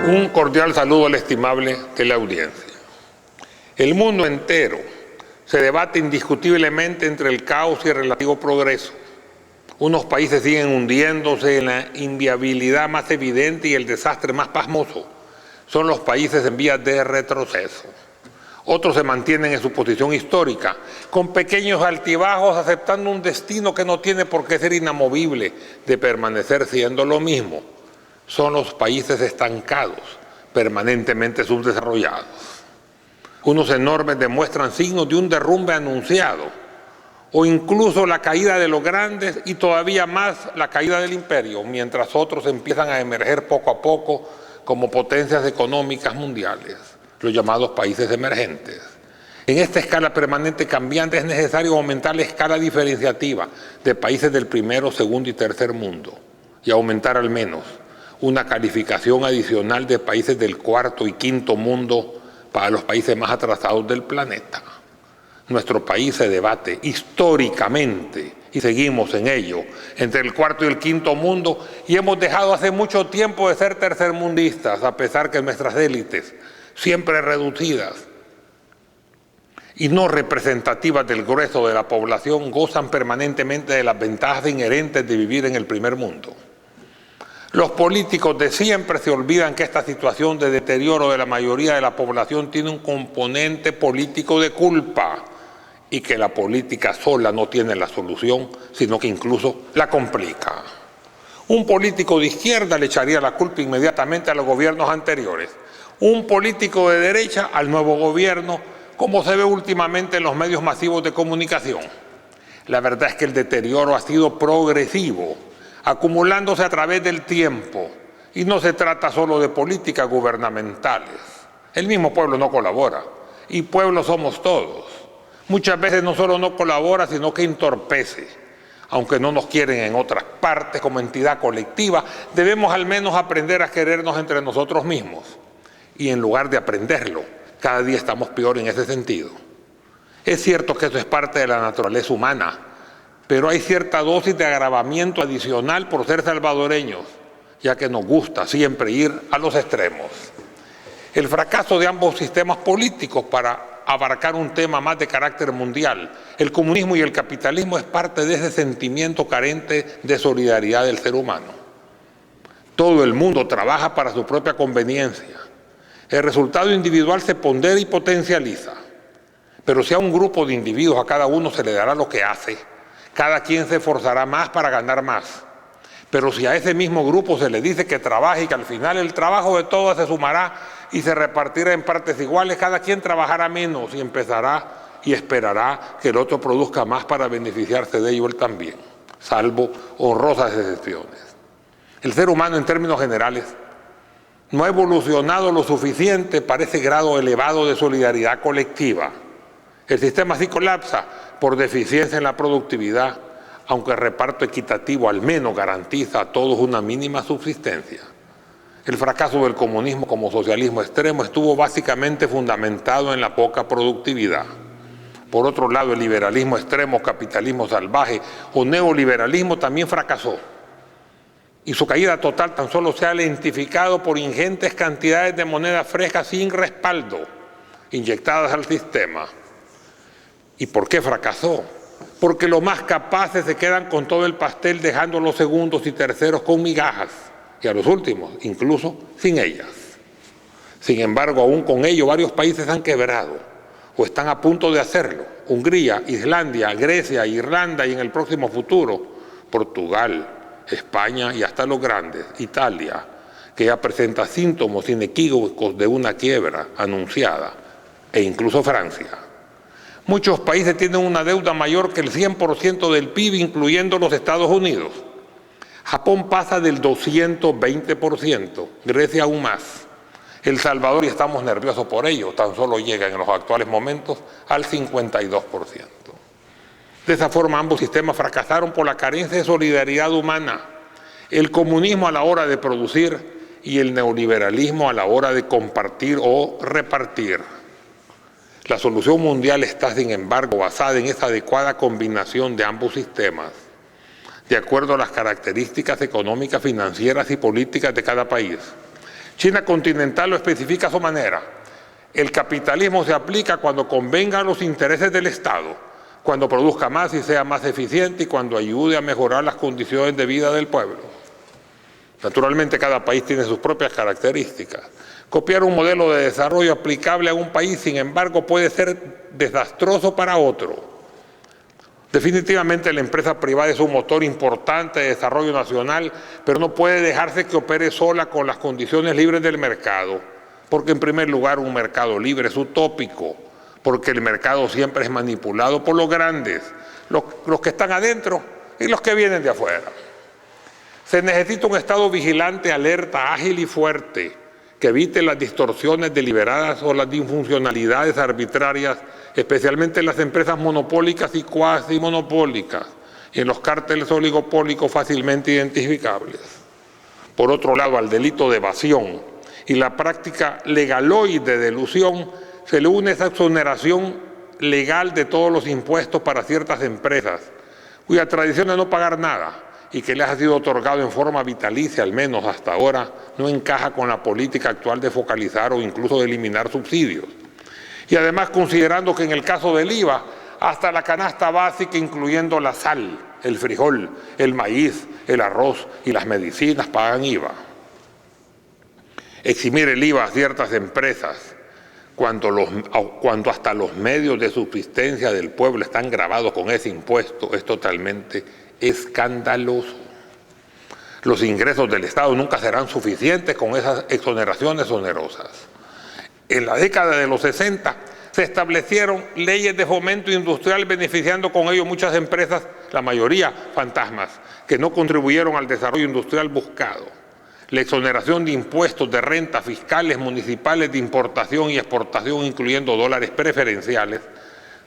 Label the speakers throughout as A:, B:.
A: Un cordial saludo al estimable teleaudiencia. El mundo entero se debate indiscutiblemente entre el caos y el relativo progreso. Unos países siguen hundiéndose en la inviabilidad más evidente y el desastre más pasmoso. Son los países en vías de retroceso. Otros se mantienen en su posición histórica, con pequeños altibajos, aceptando un destino que no tiene por qué ser inamovible, de permanecer siendo lo mismo. Son los países estancados, permanentemente subdesarrollados. Unos enormes demuestran signos de un derrumbe anunciado, o incluso la caída de los grandes y todavía más la caída del imperio, mientras otros empiezan a emerger poco a poco como potencias económicas mundiales, los llamados países emergentes. En esta escala permanente cambiante es necesario aumentar la escala diferenciativa de países del primero, segundo y tercer mundo y aumentar al menos una calificación adicional de países del cuarto y quinto mundo para los países más atrasados del planeta. Nuestro país se debate históricamente, y seguimos en ello, entre el cuarto y el quinto mundo, y hemos dejado hace mucho tiempo de ser tercermundistas, a pesar que nuestras élites, siempre reducidas y no representativas del grueso de la población, gozan permanentemente de las ventajas inherentes de vivir en el primer mundo. Los políticos de siempre se olvidan que esta situación de deterioro de la mayoría de la población tiene un componente político de culpa y que la política sola no tiene la solución, sino que incluso la complica. Un político de izquierda le echaría la culpa inmediatamente a los gobiernos anteriores. Un político de derecha al nuevo gobierno, como se ve últimamente en los medios masivos de comunicación. La verdad es que el deterioro ha sido progresivo, acumulándose a través del tiempo, y no se trata solo de políticas gubernamentales. El mismo pueblo no colabora, y pueblo somos todos. Muchas veces no solo no colabora, sino que entorpece. Aunque no nos quieren en otras partes como entidad colectiva, debemos al menos aprender a querernos entre nosotros mismos. Y en lugar de aprenderlo, cada día estamos peor en ese sentido. Es cierto que eso es parte de la naturaleza humana, pero hay cierta dosis de agravamiento adicional por ser salvadoreños, ya que nos gusta siempre ir a los extremos. El fracaso de ambos sistemas políticos para abarcar un tema más de carácter mundial, el comunismo y el capitalismo, es parte de ese sentimiento carente de solidaridad del ser humano. Todo el mundo trabaja para su propia conveniencia. El resultado individual se pondera y potencializa. Pero si a un grupo de individuos, a cada uno se le dará lo que hace, cada quien se esforzará más para ganar más. Pero si a ese mismo grupo se le dice que trabaje y que al final el trabajo de todos se sumará y se repartirá en partes iguales, cada quien trabajará menos y empezará y esperará que el otro produzca más para beneficiarse de ello él también, salvo honrosas excepciones. El ser humano, en términos generales, no ha evolucionado lo suficiente para ese grado elevado de solidaridad colectiva. El sistema sí colapsa por deficiencia en la productividad, aunque el reparto equitativo al menos garantiza a todos una mínima subsistencia. El fracaso del comunismo como socialismo extremo estuvo básicamente fundamentado en la poca productividad. Por otro lado, el liberalismo extremo, capitalismo salvaje o neoliberalismo también fracasó. Y su caída total tan solo se ha lentificado por ingentes cantidades de monedas frescas sin respaldo, inyectadas al sistema. ¿Y por qué fracasó? Porque los más capaces se quedan con todo el pastel, dejando a los segundos y terceros con migajas, y a los últimos, incluso, sin ellas. Sin embargo, aún con ello, varios países han quebrado, o están a punto de hacerlo. Hungría, Islandia, Grecia, Irlanda y en el próximo futuro, Portugal, España y hasta los grandes, Italia, que ya presenta síntomas inequívocos de una quiebra anunciada, e incluso Francia. Muchos países tienen una deuda mayor que el 100% del PIB, incluyendo los Estados Unidos. Japón pasa del 220%, Grecia aún más. El Salvador, y estamos nerviosos por ello, tan solo llega en los actuales momentos al 52%. De esa forma, ambos sistemas fracasaron por la carencia de solidaridad humana. El comunismo a la hora de producir y el neoliberalismo a la hora de compartir o repartir. La solución mundial está, sin embargo, basada en esa adecuada combinación de ambos sistemas, de acuerdo a las características económicas, financieras y políticas de cada país. China continental lo especifica a su manera. El capitalismo se aplica cuando convenga a los intereses del Estado, cuando produzca más y sea más eficiente y cuando ayude a mejorar las condiciones de vida del pueblo. Naturalmente, cada país tiene sus propias características. Copiar un modelo de desarrollo aplicable a un país, sin embargo, puede ser desastroso para otro. Definitivamente la empresa privada es un motor importante de desarrollo nacional, pero no puede dejarse que opere sola con las condiciones libres del mercado, porque en primer lugar un mercado libre es utópico, porque el mercado siempre es manipulado por los grandes, los que están adentro y los que vienen de afuera. Se necesita un Estado vigilante, alerta, ágil y fuerte, que evite las distorsiones deliberadas o las disfuncionalidades arbitrarias, especialmente en las empresas monopólicas y cuasi monopólicas, y en los cárteles oligopólicos fácilmente identificables. Por otro lado, al delito de evasión y la práctica legaloide de elusión se le une esa exoneración legal de todos los impuestos para ciertas empresas, cuya tradición es no pagar nada, y que les ha sido otorgado en forma vitalicia, al menos hasta ahora, no encaja con la política actual de focalizar o incluso de eliminar subsidios. Y además considerando que en el caso del IVA, hasta la canasta básica, incluyendo la sal, el frijol, el maíz, el arroz y las medicinas, pagan IVA. Eximir el IVA a ciertas empresas, cuando hasta los medios de subsistencia del pueblo están gravados con ese impuesto, es totalmente escandaloso. Los ingresos del Estado nunca serán suficientes con esas exoneraciones onerosas. En la década de los 60 se establecieron leyes de fomento industrial beneficiando con ello muchas empresas, la mayoría fantasmas, que no contribuyeron al desarrollo industrial buscado. La exoneración de impuestos de renta fiscales municipales de importación y exportación, incluyendo dólares preferenciales,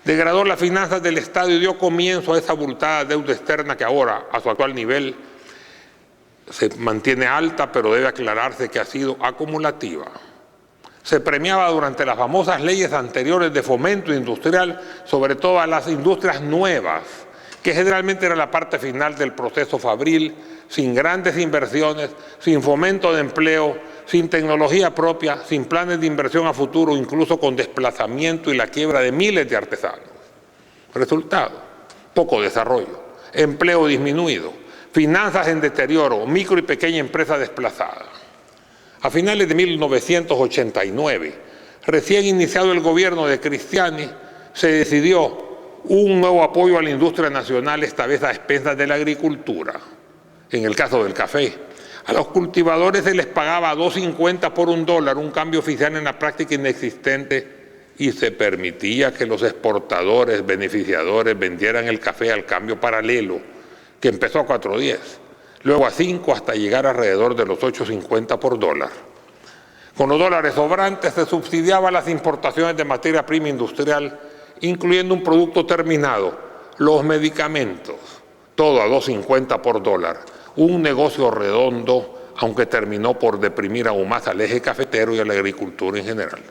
A: degradó las finanzas del Estado y dio comienzo a esa abultada deuda externa que ahora, a su actual nivel, se mantiene alta, pero debe aclararse que ha sido acumulativa. Se premiaba durante las famosas leyes anteriores de fomento industrial, sobre todo a las industrias nuevas, que generalmente era la parte final del proceso fabril, sin grandes inversiones, sin fomento de empleo, sin tecnología propia, sin planes de inversión a futuro, incluso con desplazamiento y la quiebra de miles de artesanos. Resultado, poco desarrollo, empleo disminuido, finanzas en deterioro, micro y pequeña empresa desplazada. A finales de 1989, recién iniciado el gobierno de Cristiani, se decidió un nuevo apoyo a la industria nacional, esta vez a expensas de la agricultura. En el caso del café, a los cultivadores se les pagaba $2.50 por $1, un cambio oficial en la práctica inexistente, y se permitía que los exportadores, beneficiadores, vendieran el café al cambio paralelo, que empezó a 4.10, luego a 5 hasta llegar alrededor de los 8.50 por $1. Con los dólares sobrantes se subsidiaban las importaciones de materia prima industrial, incluyendo un producto terminado, los medicamentos, todo a 2.50 por $1. Un negocio redondo, aunque terminó por deprimir aún más al eje cafetero y a la agricultura en general.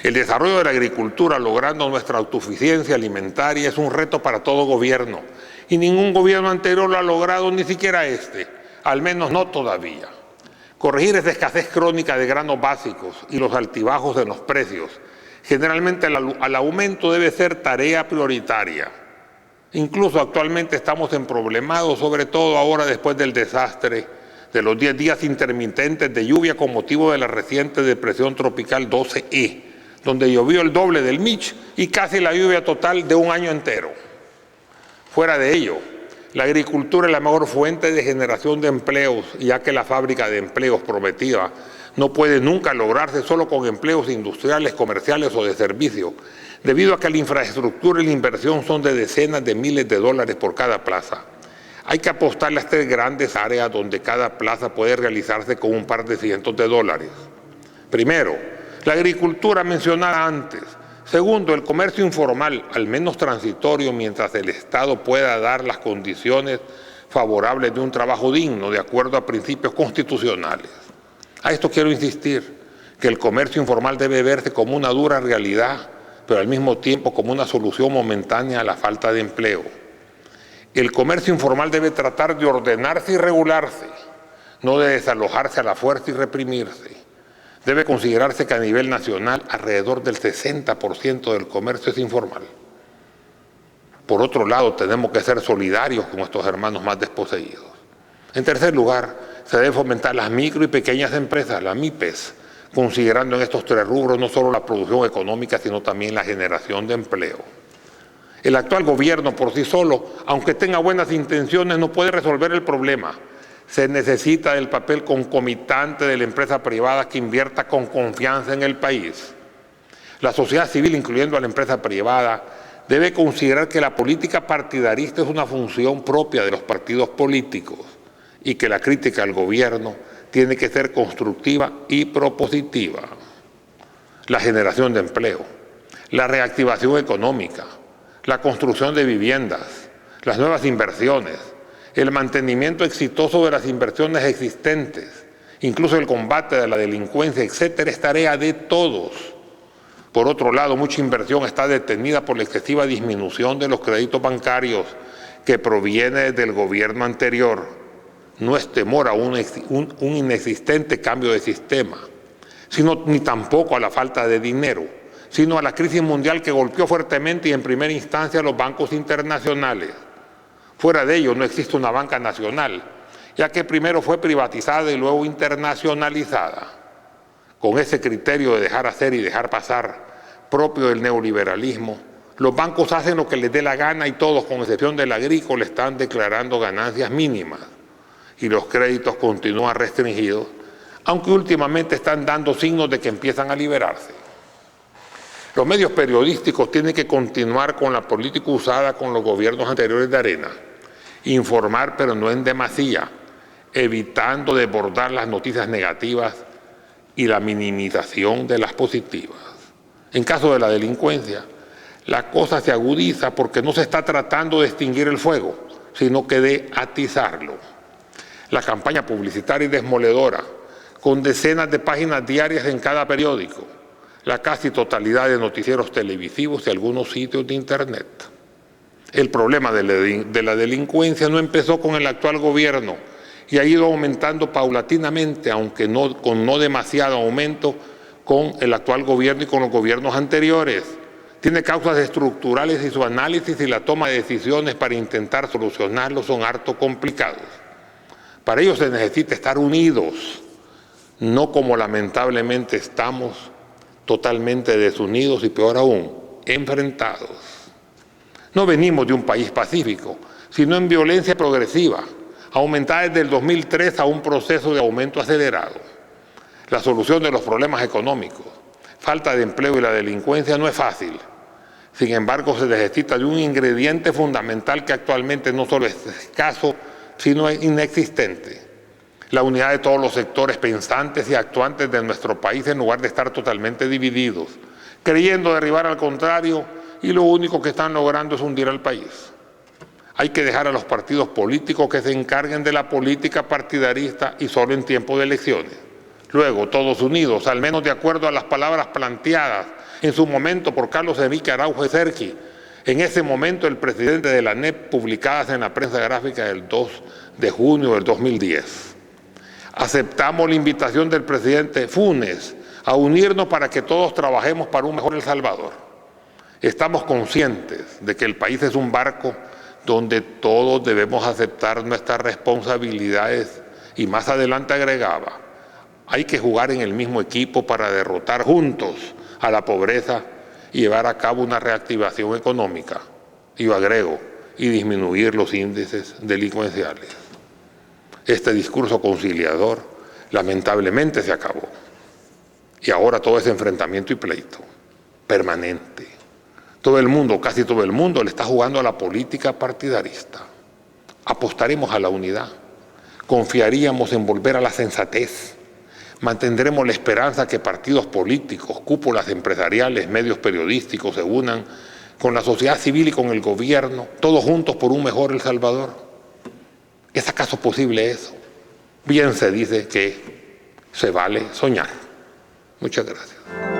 A: El desarrollo de la agricultura, logrando nuestra autosuficiencia alimentaria, es un reto para todo gobierno, y ningún gobierno anterior lo ha logrado, ni siquiera este, al menos no todavía. Corregir esa escasez crónica de granos básicos y los altibajos en los precios, generalmente al aumento, debe ser tarea prioritaria. Incluso actualmente estamos emproblemados, sobre todo ahora después del desastre de los 10 días intermitentes de lluvia con motivo de la reciente depresión tropical 12E, donde llovió el doble del Mitch y casi la lluvia total de un año entero. Fuera de ello, la agricultura es la mejor fuente de generación de empleos, ya que la fábrica de empleos prometida no puede nunca lograrse solo con empleos industriales, comerciales o de servicio, debido a que la infraestructura y la inversión son de decenas de miles de dólares por cada plaza. Hay que apostarle a 3 grandes áreas donde cada plaza puede realizarse con un par de cientos de dólares. Primero, la agricultura mencionada antes. Segundo, el comercio informal, al menos transitorio, mientras el Estado pueda dar las condiciones favorables de un trabajo digno, de acuerdo a principios constitucionales. A esto quiero insistir, que el comercio informal debe verse como una dura realidad, pero al mismo tiempo como una solución momentánea a la falta de empleo. El comercio informal debe tratar de ordenarse y regularse, no de desalojarse a la fuerza y reprimirse. Debe considerarse que a nivel nacional alrededor del 60% del comercio es informal. Por otro lado, tenemos que ser solidarios con nuestros hermanos más desposeídos. En tercer lugar, se debe fomentar las micro y pequeñas empresas, las MIPES, considerando en estos tres rubros no solo la producción económica, sino también la generación de empleo. El actual gobierno por sí solo, aunque tenga buenas intenciones, no puede resolver el problema. Se necesita del papel concomitante de la empresa privada que invierta con confianza en el país. La sociedad civil, incluyendo a la empresa privada, debe considerar que la política partidarista es una función propia de los partidos políticos y que la crítica al gobierno tiene que ser constructiva y propositiva. La generación de empleo, la reactivación económica, la construcción de viviendas, las nuevas inversiones, el mantenimiento exitoso de las inversiones existentes, incluso el combate de la delincuencia, etcétera, es tarea de todos. Por otro lado, mucha inversión está detenida por la excesiva disminución de los créditos bancarios que proviene del gobierno anterior. No es temor a un inexistente cambio de sistema, ni tampoco a la falta de dinero, sino a la crisis mundial que golpeó fuertemente y en primera instancia a los bancos internacionales. Fuera de ello no existe una banca nacional, ya que primero fue privatizada y luego internacionalizada. Con ese criterio de dejar hacer y dejar pasar, propio del neoliberalismo, los bancos hacen lo que les dé la gana y todos, con excepción del agrícola, están declarando ganancias mínimas y los créditos continúan restringidos, aunque últimamente están dando signos de que empiezan a liberarse. Los medios periodísticos tienen que continuar con la política usada con los gobiernos anteriores de Arena, informar pero no en demasía, evitando desbordar las noticias negativas y la minimización de las positivas. En caso de la delincuencia, la cosa se agudiza porque no se está tratando de extinguir el fuego, sino que de atizarlo. La campaña publicitaria y desmoledora, con decenas de páginas diarias en cada periódico, la casi totalidad de noticieros televisivos y algunos sitios de internet. El problema de la delincuencia no empezó con el actual gobierno y ha ido aumentando paulatinamente, aunque con no demasiado aumento, con el actual gobierno y con los gobiernos anteriores. Tiene causas estructurales y su análisis y la toma de decisiones para intentar solucionarlos son harto complicados. Para ello se necesita estar unidos, no como lamentablemente estamos, totalmente desunidos y peor aún, enfrentados. No venimos de un país pacífico, sino en violencia progresiva, aumentada desde el 2003 a un proceso de aumento acelerado. La solución de los problemas económicos, falta de empleo y la delincuencia no es fácil. Sin embargo, se necesita de un ingrediente fundamental que actualmente no solo es escaso, sino es inexistente. La unidad de todos los sectores pensantes y actuantes de nuestro país en lugar de estar totalmente divididos, creyendo derribar al contrario y lo único que están logrando es hundir al país. Hay que dejar a los partidos políticos que se encarguen de la política partidarista y solo en tiempo de elecciones. Luego, todos unidos, al menos de acuerdo a las palabras planteadas en su momento por Carlos Enrique Araujo Ezerqui, en ese momento el presidente de la ANEP, publicadas en la prensa gráfica del 2 de junio del 2010. Aceptamos la invitación del presidente Funes a unirnos para que todos trabajemos para un mejor El Salvador. Estamos conscientes de que el país es un barco donde todos debemos aceptar nuestras responsabilidades y más adelante agregaba, hay que jugar en el mismo equipo para derrotar juntos a la pobreza y llevar a cabo una reactivación económica, y yo agrego, y disminuir los índices delincuenciales. Este discurso conciliador lamentablemente se acabó. Y ahora todo es enfrentamiento y pleito permanente. Todo el mundo, casi todo el mundo, le está jugando a la política partidarista. Apostaremos a la unidad, confiaríamos en volver a la sensatez, mantendremos la esperanza que partidos políticos, cúpulas empresariales, medios periodísticos se unan con la sociedad civil y con el gobierno, todos juntos por un mejor El Salvador. ¿Es acaso posible eso? Bien se dice que se vale soñar. Muchas gracias.